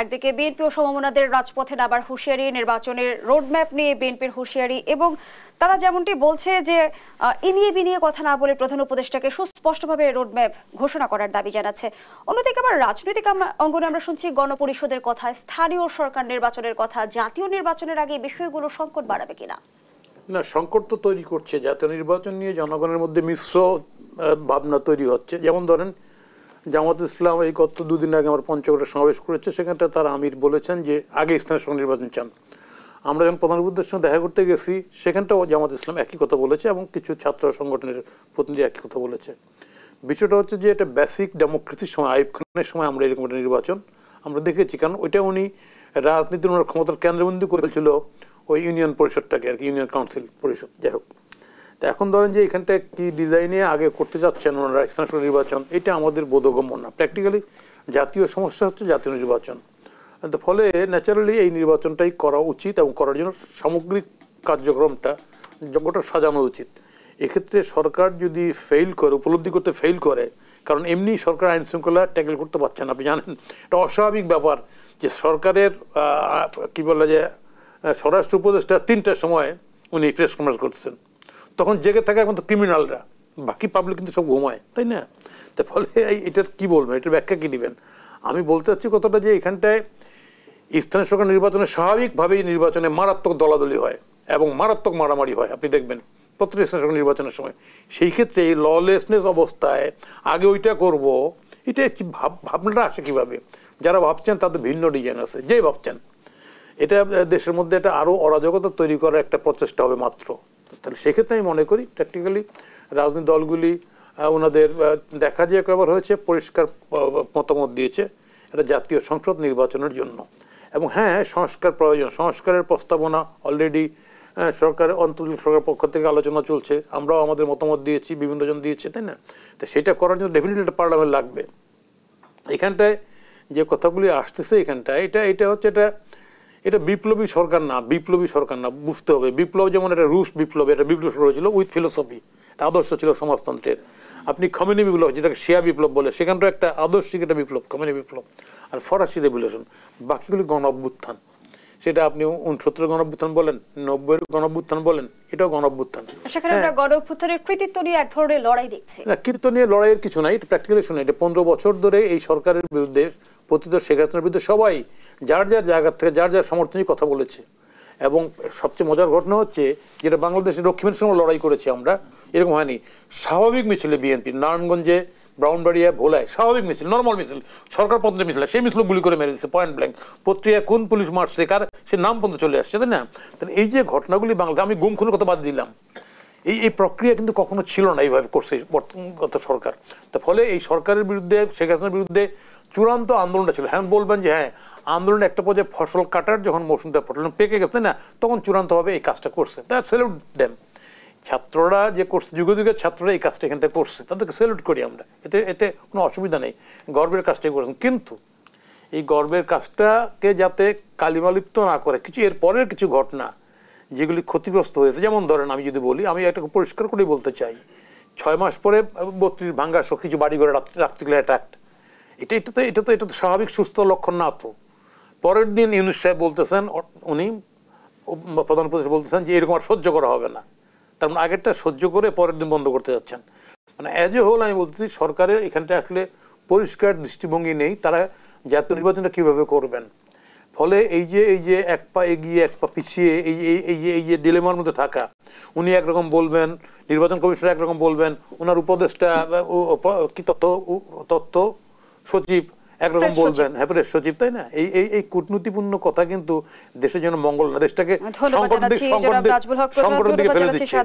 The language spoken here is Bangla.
একদিকে বিএনপি ও সমমনাদের রাজপথে নামার হুঁশিয়ারি, নির্বাচনের রোডম্যাপ নিয়ে বিএনপির হুঁশিয়ারি, এবং তারা যেমনটি বলছে যে ইনিয়ে বিনিয়ে কথা না বলে প্রধান উপদেষ্টাকে সুস্পষ্টভাবে রোডম্যাপ ঘোষণা করার দাবি জানাচ্ছে। অন্যদিকে আবার রাজনৈতিক অঙ্গনে আমরা শুনছি গণপরিষদের কথা, স্থানীয় সরকার নির্বাচনের কথা। জাতীয় নির্বাচনের আগে এই বিষয়গুলো সংকট বাড়াবে কিনা? না, সংকট তো তৈরি করছে। জাতীয় নির্বাচন নিয়ে জনগণের মধ্যে মিশ্র ভাবনা তৈরি হচ্ছে। যেমন ধরেন, জামাত ইসলাম এই গত দুদিন আগে আমার পঞ্চগড়ে সমাবেশ করেছে, সেখানটা তার আমির বলেছেন যে আগে স্থানীয় সরকার নির্বাচন চান। আমরা যখন প্রধান উপদেষ্টার সঙ্গে দেখা করতে গেছি, সেখানটাও জামাত ইসলাম একই কথা বলেছে এবং কিছু ছাত্র সংগঠনের প্রতিনিধি একই কথা বলেছে। বিষয়টা হচ্ছে যে এটা বেসিক ডেমোক্রেসির সময়, আইয়ুব খানের সময় আমরা এরকম একটা নির্বাচন আমরা দেখেছি। কারণ ওইটা উনি রাজনীতির ওনার ক্ষমতার কেন্দ্রবন্দি করেছিল ওই ইউনিয়ন পরিষদটাকে আর কি, ইউনিয়ন কাউন্সিল পরিষদ। যাই হোক, তো এখন ধরেন যে এখানটা কি ডিজাইনে আগে করতে যাচ্ছেন ওনারা স্থানীয় সরকার নির্বাচন, এটা আমাদের বোধগম্য না। প্র্যাকটিক্যালি জাতীয় সমস্যা হচ্ছে জাতীয় নির্বাচন। তো ফলে ন্যাচারালি এই নির্বাচনটাই করা উচিত এবং করার জন্য সামগ্রিক কার্যক্রমটা গোটা সাজানো উচিত। এক্ষেত্রে সরকার যদি ফেইল করে, উপলব্ধি করতে ফেইল করে, কারণ এমনি সরকার আইন শৃঙ্খলা ট্যাকেল করতে পারছে না। আপনি জানেন এটা অস্বাভাবিক ব্যাপার যে সরকারের কি বলা যায়, স্বরাষ্ট্র উপদেষ্টা ৩টার সময় উনি প্রেস কনফারেন্স করতেছেন, তখন জেগে থাকা এখন তো ক্রিমিনালরা, বাকি পাবলিক কিন্তু সব ঘুমায়, তাই না? তো ফলে এটার কি বলবেন, এটার ব্যাখ্যা কী দিবেন? আমি বলতে চাচ্ছি কথাটা যে এখানটায় স্থানীয় সরকার নির্বাচনে স্বাভাবিকভাবেই নির্বাচনে মারাত্মক দলাদলি হয় এবং মারাত্মক মারামারি হয়। আপনি দেখবেন প্রত্যেক স্থানীয় সরকার নির্বাচনের সময়। সেই ক্ষেত্রে এই ললেসনেস অবস্থায় আগে ওইটা করব, এটা কি ভাবনাটা আসে কীভাবে? যারা ভাবছেন তাদের ভিন্ন ডিজাইন আছে, যেই ভাবছেন এটা দেশের মধ্যে এটা আরও অরাজকতা তৈরি করার একটা প্রচেষ্টা হবে মাত্র। তাহলে সেক্ষেত্রে আমি মনে করি প্র্যাকটিক্যালি রাজনৈতিক দলগুলি ওনাদের দেখা যায় কবার হয়েছে পরিষ্কার মতামত দিয়েছে এটা জাতীয় সংসদ নির্বাচনের জন্য। এবং হ্যাঁ, সংস্কার প্রয়োজন, সংস্কারের প্রস্তাবনা অলরেডি সরকারের অন্তর্বর্তী সরকারের পক্ষ থেকে আলোচনা চলছে, আমরাও আমাদের মতামত দিয়েছি, বিভিন্ন জন দিয়েছে, তাই না? তো সেটা করার জন্য ডেফিনেটলি একটা পার্লামেন্ট লাগবে। এখানটায় যে কথাগুলি আসতেছে এখানটায় এটা হচ্ছে এটা বিপ্লবী সরকার না, বিপ্লবী সরকার না, বুঝতে হবে। বিপ্লব যেমন একটা রুশ বিপ্লব, এটা বিপ্লব শুরু হয়েছিল উইথ ফিলোসফি, আদর্শ ছিল সমাজতন্ত্রের। আপনি খমেনি বিপ্লব, যেটাকে শিয়া বিপ্লব বলে, সেখানটাও একটা আদর্শিক একটা বিপ্লব, খমেনি বিপ্লব। আর ফরাসি রেভলিউশন, বাকিগুলি গণ অভ্যুত্থান। সেটা আপনি 69 গণ অভ্যুত্থান বলেন, 90 গণ অভ্যুত্থান বলেন, এটাও গণ অভ্যুত্থান। সেখানে আমরা গণ অভ্যুত্থানের কৃতিত্ব নিয়ে এক ধরনের লড়াই দেখছি। না, কৃতিত্ব নিয়ে লড়াইয়ের কিছু নাই, এটা প্র্যাকটিক্যালি শুনে। এটা 15 বছর ধরে এই সরকারের বিরুদ্ধে, প্রতিত শেখ হাসিনার বিরুদ্ধে সবাই যার যার জায়গা থেকে যার যার সমর্থনে কথা বলেছে। এবং সবচেয়ে মজার ঘটনা হচ্ছে যেটা বাংলাদেশের দক্ষিণের সময় লড়াই করেছি আমরা, এরকম হয়নি। স্বাভাবিক মিছিলে বিএনপি নারায়ণগঞ্জে, ব্রাউনবাড়িয়া, ভোলায় স্বাভাবিক মিছিল, নর্মাল মিছিল, সরকার পন্থী মিছিল, সেই মিছিল গুলি করে মেরে দিচ্ছে পয়েন্ট ব্ল্যাঙ্ক। পত্রিকা কোন পুলিশ মারছে, কার সে নাম পর্যন্ত চলে আসছে, তাই না? তাহলে এই যে ঘটনাগুলি বাংলাদেশ, আমি গুম খুনের কথা বাদ দিলাম, এই প্রক্রিয়া কিন্তু কখনো ছিল না, এইভাবে করছে গত সরকার। তার ফলে এই সরকারের বিরুদ্ধে, শেখ হাসিনার বিরুদ্ধে চূড়ান্ত আন্দোলনটা ছিল। হ্যাঁ, বলবেন যে হ্যাঁ, আন্দোলন একটা পর্যায়ে ফসল কাটার যখন মৌসুমটা ফসল পেকে গেছে না, তখন চূড়ান্তভাবে এই কাজটা করছে। তার স্যালুট দেন। ছাত্ররা যে করছে, যুগে যুগের ছাত্ররা এই কাজটা এখানটা করছে, তাদেরকে স্যালুট করি আমরা, এতে কোনো অসুবিধা নেই, গর্বের কাজটাই করেছেন। কিন্তু এই গর্বের কাজটাকে যাতে কালিমালিপ্ত না করে কিছু এর পরের কিছু ঘটনা যেগুলি ক্ষতিগ্রস্ত হয়েছে, যেমন ধরেন আমি যদি বলি, আমি একটা পরিষ্কার করেই বলতে চাই, 6 মাস পরে 32 ভাঙ্গা কিছু বাড়ি ঘরে রাত্রিগুলো অ্যাটাক, এটা তো স্বাভাবিক সুস্থ লক্ষণ না। তো পরের দিন ইউনূস সাহেব বলতেছেন, উনি প্রধান উপদেষ্টা বলতেছেন যে এরকম আর সহ্য করা হবে না। তার মানে আগেরটা সহ্য করে পরের দিন বন্ধ করতে যাচ্ছেন। মানে অ্যাজ এ হোল আমি বলতেছি সরকারের এখানটা আসলে পরিষ্কার দৃষ্টিভঙ্গি নেই, তারা জাতীয় নির্বাচনটা কীভাবে করবেন। ফলে এই যে এক পা এগিয়ে এক পা পিছিয়ে এই যে ডিলেমার মধ্যে থাকা, উনি একরকম বলবেন, নির্বাচন কমিশনার একরকম বলবেন, ওনার উপদেষ্টা কি তথ্য সচিব একরকম বলবেন, হ্যাঁ প্রেস সচিব, তাই না? এই কূটনীতিপূর্ণ কথা কিন্তু দেশের জন্য মঙ্গল না, দেশটাকে সংকটের দিকে ফেলে দিচ্ছে।